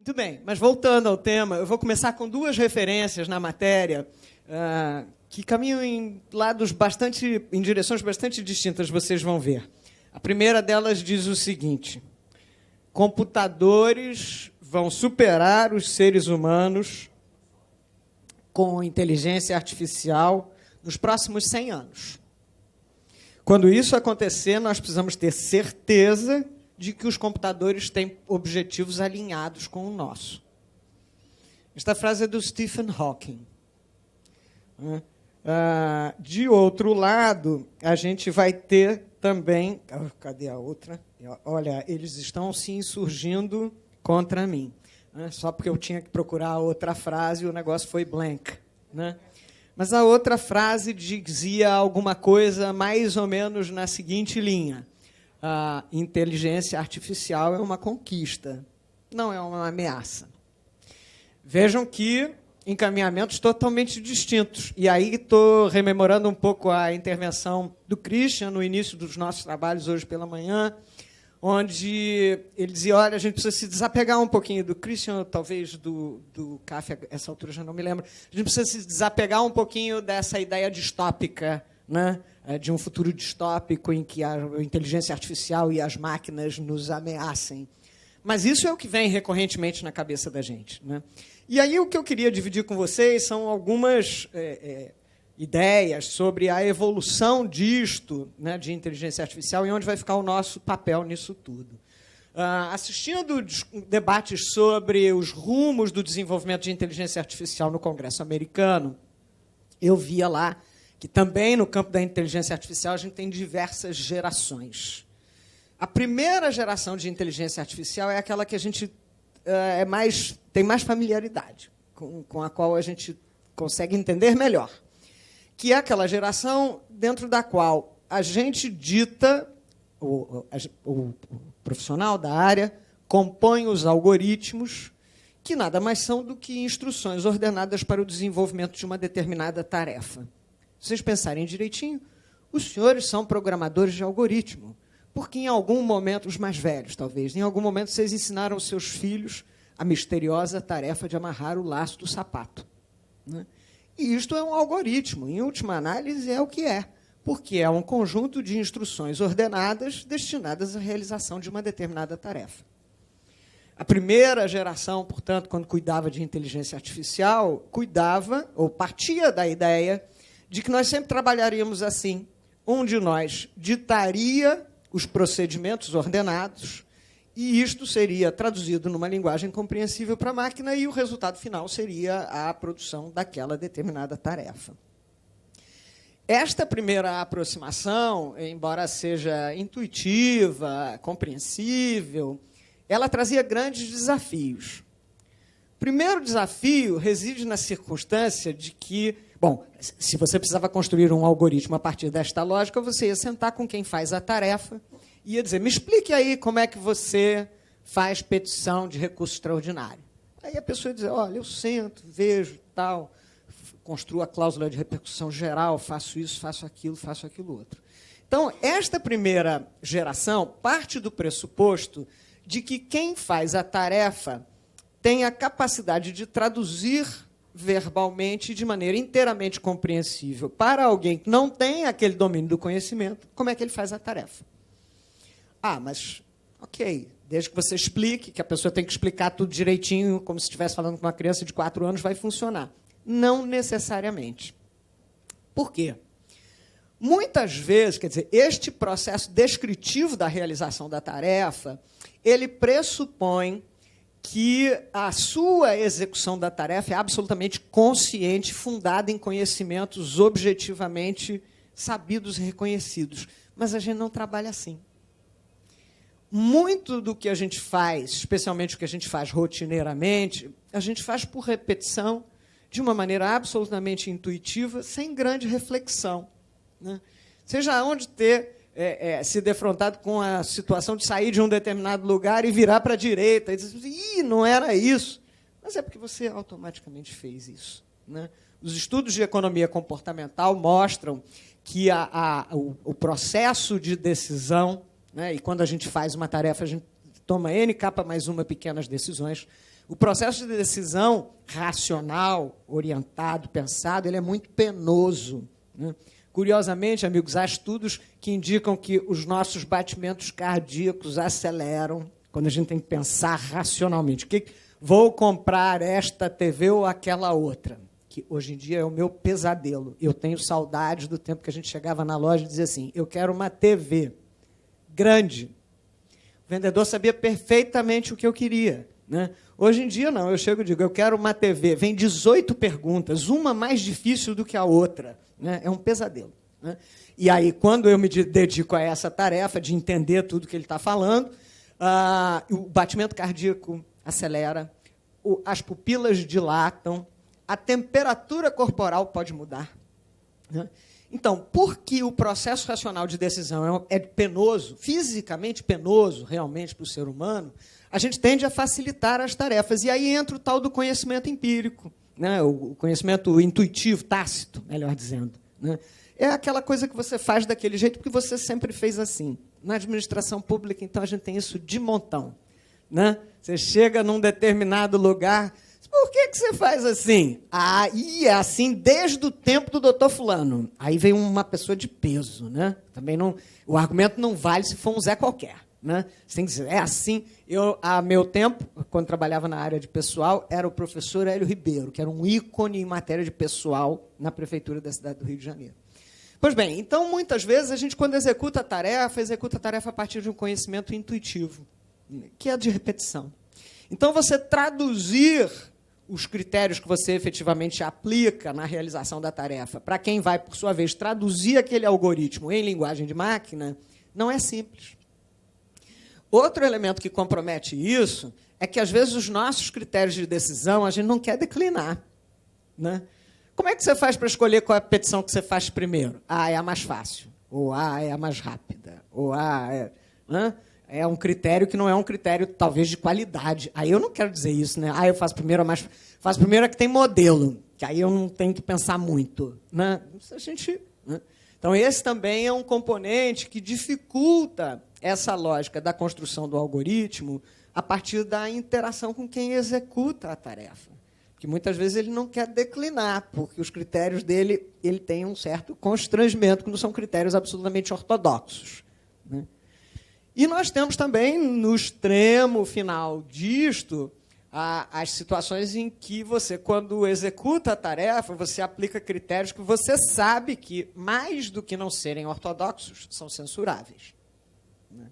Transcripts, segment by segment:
Muito bem, mas voltando ao tema, eu vou começar com duas referências na matéria que caminham em direções bastante distintas, vocês vão ver. A primeira delas diz o seguinte: computadores vão superar os seres humanos com inteligência artificial nos próximos 100 anos. Quando isso acontecer, nós precisamos ter certeza de que os computadores têm objetivos alinhados com o nosso. Esta frase é do Stephen Hawking. De outro lado, a gente vai ter também... Cadê a outra? Olha, eles estão se insurgindo contra mim. Só porque eu tinha que procurar a outra frase e o negócio foi blank. Mas a outra frase dizia alguma coisa mais ou menos na seguinte linha: a inteligência artificial é uma conquista, não é uma ameaça. Vejam que encaminhamentos totalmente distintos. E aí estou rememorando um pouco a intervenção do Christian no início dos nossos trabalhos hoje pela manhã, onde ele dizia, olha, a gente precisa se desapegar um pouquinho do Christian, talvez do CAF, a essa altura já não me lembro, a gente precisa se desapegar um pouquinho dessa ideia distópica, né? De um futuro distópico em que a inteligência artificial e as máquinas nos ameacem. Mas isso é o que vem recorrentemente na cabeça da gente, né? E aí o que eu queria dividir com vocês são algumas ideias sobre a evolução disto, né, de inteligência artificial, e onde vai ficar o nosso papel nisso tudo. Assistindo debates sobre os rumos do desenvolvimento de inteligência artificial no Congresso americano, eu via lá que também no campo da inteligência artificial a gente tem diversas gerações. A primeira geração de inteligência artificial é aquela que a gente tem mais familiaridade, com a qual a gente consegue entender melhor, que é aquela geração dentro da qual a gente dita, o profissional da área compõe os algoritmos, que nada mais são do que instruções ordenadas para o desenvolvimento de uma determinada tarefa. Se vocês pensarem direitinho, os senhores são programadores de algoritmo, porque em algum momento, os mais velhos talvez, em algum momento vocês ensinaram aos seus filhos a misteriosa tarefa de amarrar o laço do sapato, né? E isto é um algoritmo, em última análise é o que é, porque é um conjunto de instruções ordenadas destinadas à realização de uma determinada tarefa. A primeira geração, portanto, quando cuidava de inteligência artificial, cuidava, ou partia da ideia de que nós sempre trabalharíamos assim. Um de nós ditaria os procedimentos ordenados, e isto seria traduzido numa linguagem compreensível para a máquina, e o resultado final seria a produção daquela determinada tarefa. Esta primeira aproximação, embora seja intuitiva, compreensível, ela trazia grandes desafios. O primeiro desafio reside na circunstância de que, bom, se você precisava construir um algoritmo a partir desta lógica, você ia sentar com quem faz a tarefa e ia dizer, me explique aí como é que você faz petição de recurso extraordinário. Aí a pessoa ia dizer, olha, eu sento, vejo, tal, construo a cláusula de repercussão geral, faço isso, faço aquilo outro. Então, esta primeira geração parte do pressuposto de que quem faz a tarefa tem a capacidade de traduzir verbalmente, de maneira inteiramente compreensível, para alguém que não tem aquele domínio do conhecimento, como é que ele faz a tarefa. Mas, ok, desde que você explique, que a pessoa tem que explicar tudo direitinho, como se estivesse falando com uma criança de 4 anos, vai funcionar. Não necessariamente. Por quê? Muitas vezes, quer dizer, este processo descritivo da realização da tarefa, ele pressupõe que a sua execução da tarefa é absolutamente consciente, fundada em conhecimentos objetivamente sabidos e reconhecidos. Mas a gente não trabalha assim. Muito do que a gente faz, especialmente o que a gente faz rotineiramente, a gente faz por repetição, de uma maneira absolutamente intuitiva, sem grande reflexão, né? Seja onde ter se defrontado com a situação de sair de um determinado lugar e virar para a direita, e dizer, ih, não era isso. Mas é porque você automaticamente fez isso, né? Os estudos de economia comportamental mostram que o processo de decisão, né, e quando a gente faz uma tarefa, a gente toma N capa mais uma pequenas decisões, O processo de decisão racional, orientado, pensado, ele é muito penoso, né? Curiosamente, amigos, há estudos que indicam que os nossos batimentos cardíacos aceleram quando a gente tem que pensar racionalmente. Vou comprar esta TV ou aquela outra, que hoje em dia é o meu pesadelo. Eu tenho saudades do tempo que a gente chegava na loja e dizia assim, eu quero uma TV grande. O vendedor sabia perfeitamente o que eu queria, né? Hoje em dia, não. Eu chego e digo, eu quero uma TV. Vem 18 perguntas, uma mais difícil do que a outra, né? É um pesadelo, né? E aí, quando eu me dedico a essa tarefa de entender tudo que ele está falando, o batimento cardíaco acelera, as pupilas dilatam, a temperatura corporal pode mudar, né? Então, porque o processo racional de decisão é penoso, fisicamente penoso, realmente, para o ser humano, a gente tende a facilitar as tarefas. E aí entra o tal do conhecimento empírico, né? O conhecimento intuitivo, tácito, melhor dizendo, né? É aquela coisa que você faz daquele jeito porque você sempre fez assim. Na administração pública, então, a gente tem isso de montão, né? Você chega num determinado lugar, por que você faz assim? Aí é assim desde o tempo do doutor fulano. Aí vem uma pessoa de peso, né? Também não, o argumento não vale se for um Zé qualquer, né? Você tem que dizer, é assim. Eu, a meu tempo, quando trabalhava na área de pessoal, era o professor Hélio Ribeiro, que era um ícone em matéria de pessoal na prefeitura da cidade do Rio de Janeiro. Pois bem, então, muitas vezes, a gente, quando executa a tarefa a partir de um conhecimento intuitivo, que é de repetição. Então, você traduzir os critérios que você efetivamente aplica na realização da tarefa para quem vai, por sua vez, traduzir aquele algoritmo em linguagem de máquina, não é simples. Outro elemento que compromete isso é que, às vezes, os nossos critérios de decisão a gente não quer declinar, né? Como é que você faz para escolher qual é a petição que você faz primeiro? É a mais fácil, ou é a mais rápida, ou é um critério que não é um critério, talvez, de qualidade. Aí eu não quero dizer isso, né? Eu faço primeiro a que tem modelo, que aí eu não tenho que pensar muito, né? Né? Então, esse também é um componente que dificulta essa lógica da construção do algoritmo a partir da interação com quem executa a tarefa. Porque, muitas vezes, ele não quer declinar, porque os critérios dele ele tem um certo constrangimento, que não são critérios absolutamente ortodoxos, né? E nós temos também, no extremo final disto, as situações em que você, quando executa a tarefa, você aplica critérios que você sabe que, mais do que não serem ortodoxos, são censuráveis, né?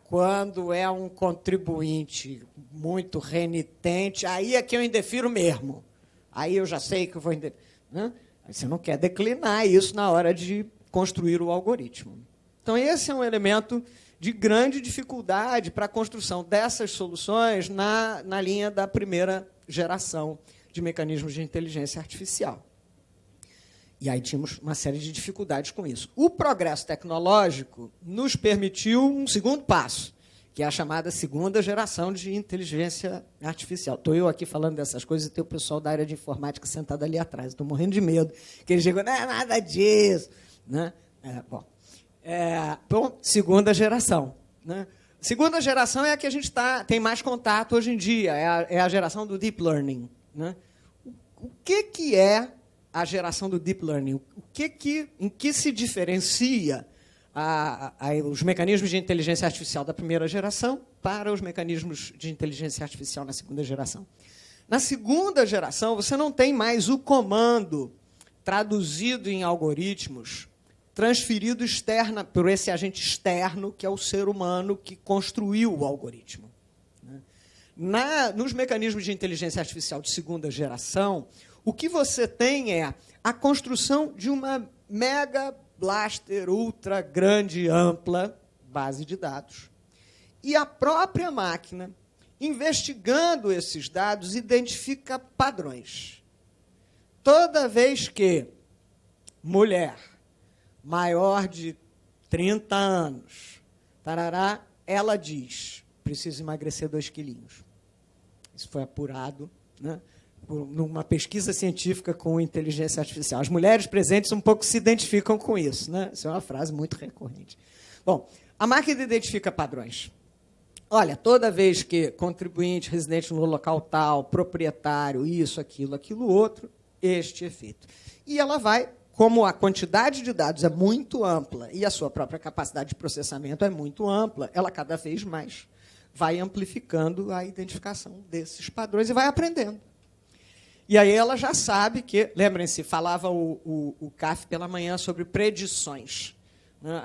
Quando é um contribuinte muito renitente, aí é que eu indefiro mesmo. Aí eu já sei que eu vou indeferir, né? Você não quer declinar isso na hora de construir o algoritmo. Então, esse é um elemento de grande dificuldade para a construção dessas soluções na linha da primeira geração de mecanismos de inteligência artificial. E aí tínhamos uma série de dificuldades com isso. O progresso tecnológico nos permitiu um segundo passo, que é a chamada segunda geração de inteligência artificial. Estou eu aqui falando dessas coisas e tem o pessoal da área de informática sentado ali atrás. Estou morrendo de medo, que eles digam, não é nada disso, né? Bom, segunda geração, né? Segunda geração é a que a gente tem mais contato hoje em dia, é a geração do Deep Learning, né? O que é a geração do Deep Learning? Em que se diferencia os mecanismos de inteligência artificial da primeira geração para os mecanismos de inteligência artificial na segunda geração? Na segunda geração, você não tem mais o comando traduzido em algoritmos, transferido por esse agente externo, que é o ser humano que construiu o algoritmo, né? Nos mecanismos de inteligência artificial de segunda geração, o que você tem é a construção de uma mega blaster ultra grande, ampla, base de dados. E a própria máquina, investigando esses dados, identifica padrões. Toda vez que mulher maior de 30 anos, tarará, ela diz, preciso emagrecer 2 quilinhos. Isso foi apurado, né, numa pesquisa científica com inteligência artificial. As mulheres presentes um pouco se identificam com isso, né? Isso é uma frase muito recorrente. Bom, a máquina identifica padrões. olha, toda vez que contribuinte, residente no local tal, proprietário, isso, aquilo outro, este efeito. E ela vai, como a quantidade de dados é muito ampla e a sua própria capacidade de processamento é muito ampla, ela cada vez mais vai amplificando a identificação desses padrões e vai aprendendo. E aí ela já sabe que, lembrem-se, falava o CAF pela manhã sobre predições. Né?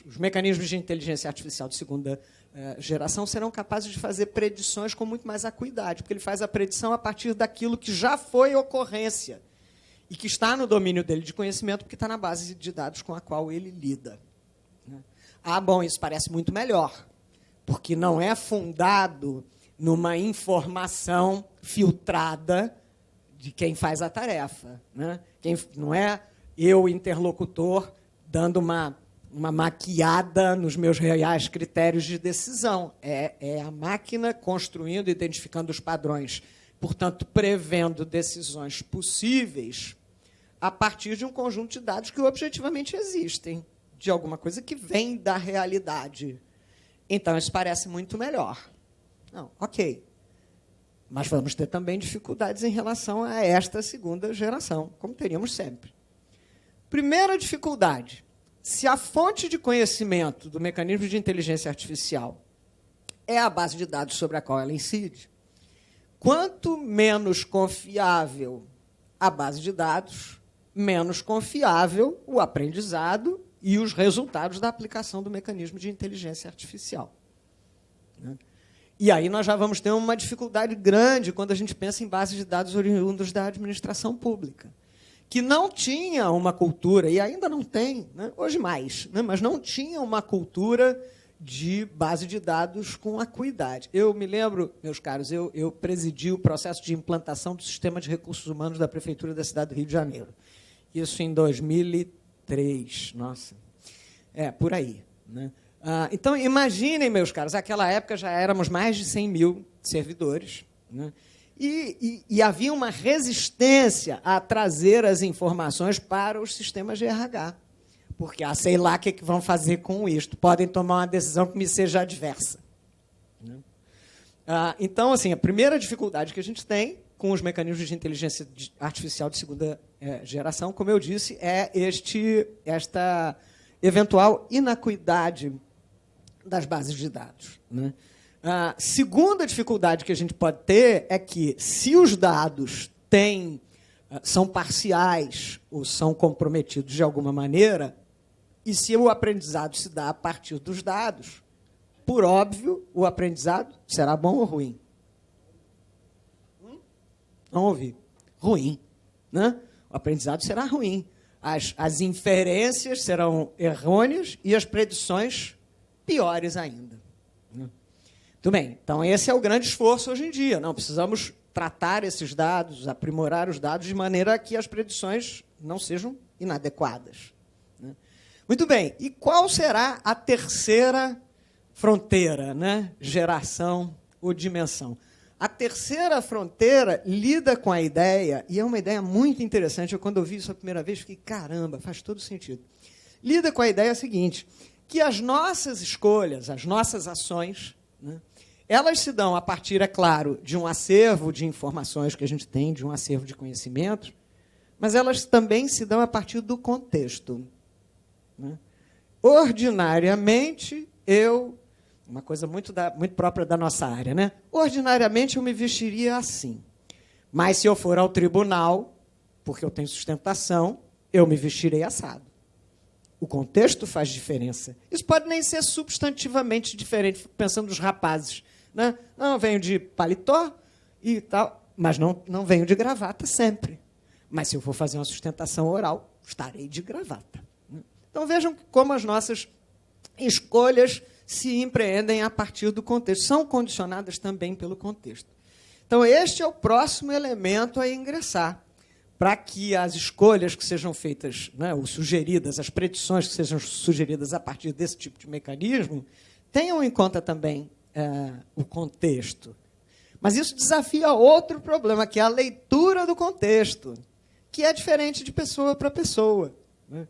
Os mecanismos de inteligência artificial de segunda geração serão capazes de fazer predições com muito mais acuidade, porque ele faz a predição a partir daquilo que já foi ocorrência e que está no domínio dele de conhecimento, porque está na base de dados com a qual ele lida. Né? Ah, bom, isso parece muito melhor, porque não é fundado numa informação filtrada de quem faz a tarefa. Né? Não é eu, interlocutor, dando uma maquiada nos meus reais critérios de decisão. É a máquina construindo, identificando os padrões, portanto, prevendo decisões possíveis a partir de um conjunto de dados que objetivamente existem, de alguma coisa que vem da realidade. Então, isso parece muito melhor. Não, ok. Mas vamos ter também dificuldades em relação a esta segunda geração, como teríamos sempre. Primeira dificuldade: se a fonte de conhecimento do mecanismo de inteligência artificial é a base de dados sobre a qual ela incide, quanto menos confiável a base de dados, menos confiável o aprendizado e os resultados da aplicação do mecanismo de inteligência artificial. Né? E aí nós já vamos ter uma dificuldade grande quando a gente pensa em bases de dados oriundos da administração pública, que não tinha uma cultura, e ainda não tem, né, hoje mais, né, mas não tinha uma cultura de base de dados com acuidade. Eu me lembro, meus caros, eu presidi o processo de implantação do sistema de recursos humanos da Prefeitura da cidade do Rio de Janeiro. Isso em 2003. Nossa, por aí. Né? Então, imaginem, meus caros, naquela época já éramos mais de 100 mil servidores, né? E havia uma resistência a trazer as informações para os sistemas de RH, porque, sei lá o que vão fazer com isto, podem tomar uma decisão que me seja adversa. Né? Então, assim, a primeira dificuldade que a gente tem com os mecanismos de inteligência artificial de segunda geração, como eu disse, é esta eventual inacuidade das bases de dados. Né? A segunda dificuldade que a gente pode ter é que, se os dados são parciais ou são comprometidos de alguma maneira, e se o aprendizado se dá a partir dos dados, por óbvio, o aprendizado será bom ou ruim? Não ouvi. Ruim. Né? O aprendizado será ruim. As inferências serão errôneas e as predições piores ainda. Muito bem, então esse é o grande esforço hoje em dia. Não, precisamos tratar esses dados, aprimorar os dados de maneira que as predições não sejam inadequadas. Né? Muito bem, e qual será a terceira fronteira, né? Geração ou dimensão? A terceira fronteira lida com a ideia, e é uma ideia muito interessante, eu, quando ouvi isso a primeira vez, fiquei, caramba, faz todo sentido. Lida com a ideia seguinte, que as nossas escolhas, as nossas ações, né, elas se dão a partir, é claro, de um acervo de informações que a gente tem, de um acervo de conhecimento, mas elas também se dão a partir do contexto. Né? Ordinariamente, uma coisa muito própria da nossa área, né? Ordinariamente, eu me vestiria assim. Mas, se eu for ao tribunal, porque eu tenho sustentação, eu me vestirei assado. O contexto faz diferença. Isso pode nem ser substantivamente diferente, pensando nos rapazes. Né? Não, eu venho de paletó e tal, mas não venho de gravata sempre. Mas, se eu for fazer uma sustentação oral, estarei de gravata. Né? Então, vejam como as nossas escolhas se empreendem a partir do contexto. São condicionadas também pelo contexto. Então, este é o próximo elemento a ingressar, para que as escolhas que sejam feitas, né, ou sugeridas, as predições que sejam sugeridas a partir desse tipo de mecanismo, tenham em conta também o contexto. Mas isso desafia outro problema, que é a leitura do contexto, que é diferente de pessoa para pessoa. Né?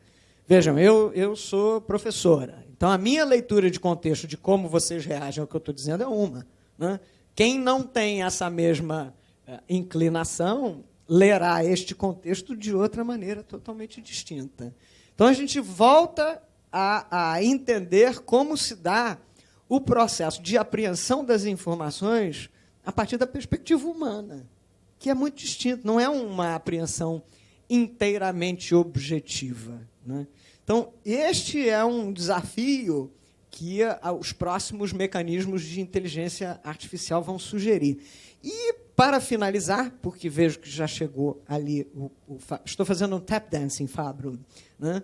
Vejam, eu sou professora. Então, a minha leitura de contexto de como vocês reagem ao que eu estou dizendo é uma. Né? Quem não tem essa mesma inclinação lerá este contexto de outra maneira totalmente distinta. Então, a gente volta a entender como se dá o processo de apreensão das informações a partir da perspectiva humana, que é muito distinto, não é uma apreensão inteiramente objetiva. Né? Então, este é um desafio que os próximos mecanismos de inteligência artificial vão sugerir. E, para finalizar, porque vejo que já chegou ali, estou fazendo um tap dancing, Fabro, né?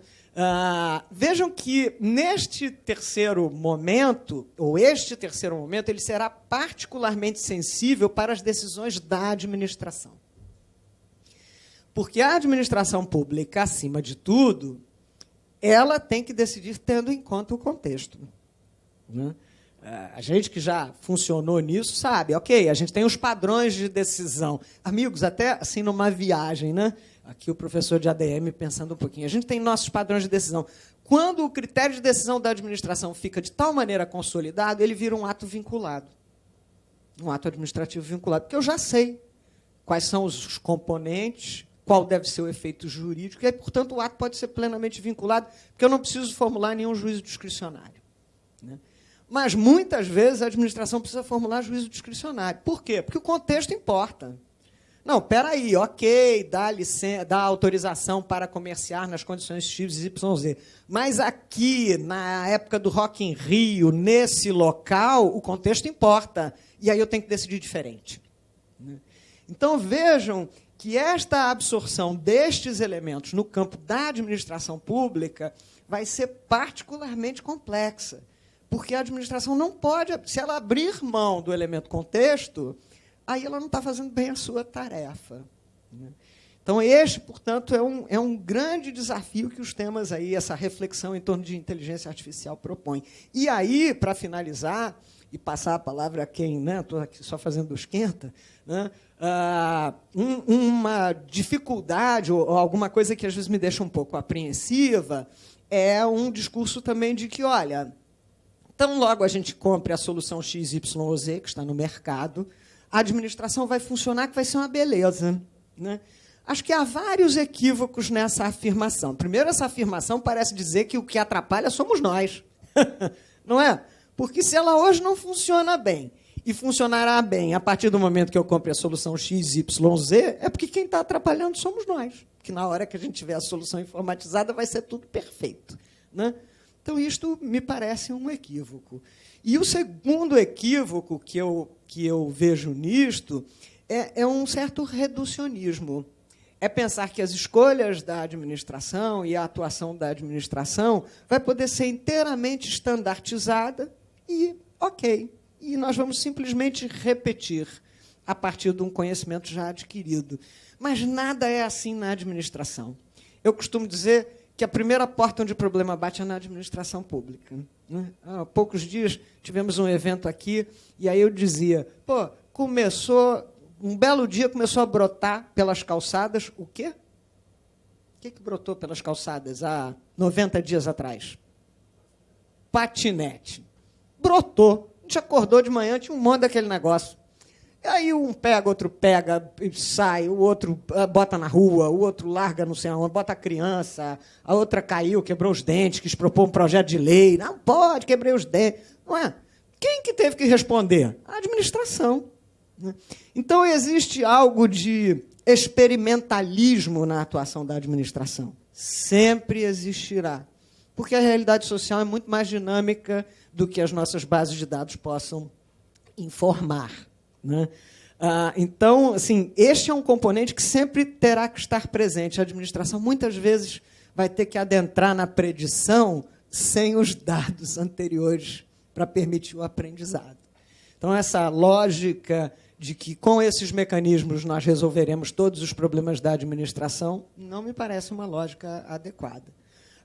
Vejam que neste terceiro momento, ou este terceiro momento, ele será particularmente sensível para as decisões da administração. Porque a administração pública, acima de tudo, ela tem que decidir tendo em conta o contexto. Né? A gente que já funcionou nisso sabe, ok, a gente tem os padrões de decisão. Amigos, até assim numa viagem, né? Aqui o professor de ADM pensando um pouquinho. A gente tem nossos padrões de decisão. Quando o critério de decisão da administração fica de tal maneira consolidado, ele vira um ato vinculado. Um ato administrativo vinculado. Porque eu já sei quais são os componentes, qual deve ser o efeito jurídico, e aí, portanto, o ato pode ser plenamente vinculado, porque eu não preciso formular nenhum juízo discricionário. Né? Mas, muitas vezes, a administração precisa formular juízo discricionário. Por quê? Porque o contexto importa. Não, espera aí, ok, dá autorização para comerciar nas condições X, Y, Z. Mas aqui, na época do Rock in Rio, nesse local, o contexto importa. E aí eu tenho que decidir diferente. Então, vejam que esta absorção destes elementos no campo da administração pública vai ser particularmente complexa. Porque a administração não pode, se ela abrir mão do elemento contexto, aí ela não está fazendo bem a sua tarefa. Então, este, portanto, é um grande desafio que os temas aí, essa reflexão em torno de inteligência artificial propõem. E aí, para finalizar, e passar a palavra a quem, né, estou aqui só fazendo esquenta, né, uma dificuldade ou alguma coisa que às vezes me deixa um pouco apreensiva é um discurso também de que, olha, tão logo a gente compre a solução X, Y ou Z, que está no mercado, a administração vai funcionar, que vai ser uma beleza. Né? Acho que há vários equívocos nessa afirmação. Primeiro, essa afirmação parece dizer que o que atrapalha somos nós. Não é? Porque se ela hoje não funciona bem, e funcionará bem a partir do momento que eu compre a solução X, Y, Z, é porque quem está atrapalhando somos nós. Porque na hora que a gente tiver a solução informatizada, vai ser tudo perfeito. Né? Então, isto me parece um equívoco. E o segundo equívoco que eu vejo nisto é um certo reducionismo. É pensar que as escolhas da administração e a atuação da administração vai poder ser inteiramente estandartizada e, ok, e nós vamos simplesmente repetir a partir de um conhecimento já adquirido. Mas nada é assim na administração. Eu costumo dizer que a primeira porta onde o problema bate é na administração pública. Né? Há poucos dias tivemos um evento aqui, e aí eu dizia, um belo dia começou a brotar pelas calçadas, o quê? O que brotou pelas calçadas há 90 dias atrás? Patinete. Brotou. A gente acordou de manhã, tinha um monte daquele negócio. E aí um pega, outro pega, sai, o outro bota na rua, o outro larga não sei aonde, bota a criança, a outra caiu, quebrou os dentes, quis propor um projeto de lei. Não pode, quebrei os dentes. Não é? Quem que teve que responder? A administração. Então, existe algo de experimentalismo na atuação da administração. Sempre existirá. Porque a realidade social é muito mais dinâmica do que as nossas bases de dados possam informar. Né? Então, assim, este é um componente que sempre terá que estar presente. A administração, muitas vezes, vai ter que adentrar na predição sem os dados anteriores para permitir o aprendizado. Então, essa lógica de que, com esses mecanismos, nós resolveremos todos os problemas da administração, não me parece uma lógica adequada.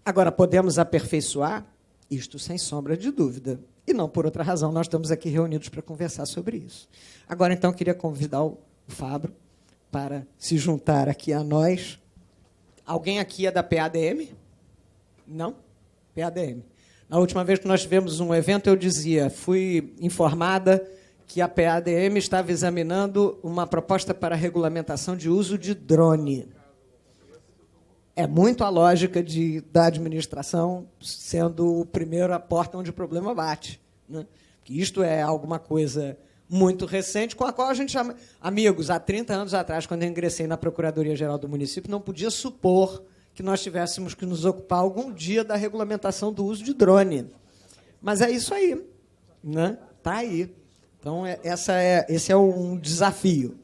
Agora, podemos aperfeiçoar? Isto sem sombra de dúvida. E não por outra razão, nós estamos aqui reunidos para conversar sobre isso. Agora, então, queria convidar o Fabro para se juntar aqui a nós. Alguém aqui é da PADM? Não? PADM. Na última vez que nós tivemos um evento, eu dizia, fui informada que a PADM estava examinando uma proposta para a regulamentação de uso de drone. É muito a lógica da administração sendo o primeiro a porta onde o problema bate, né? Que isto é alguma coisa muito recente, com a qual a gente chama... Amigos, há 30 anos atrás, quando eu ingressei na Procuradoria-Geral do município, não podia supor que nós tivéssemos que nos ocupar algum dia da regulamentação do uso de drone. Mas é isso aí, né? Está aí. Então, esse é um desafio.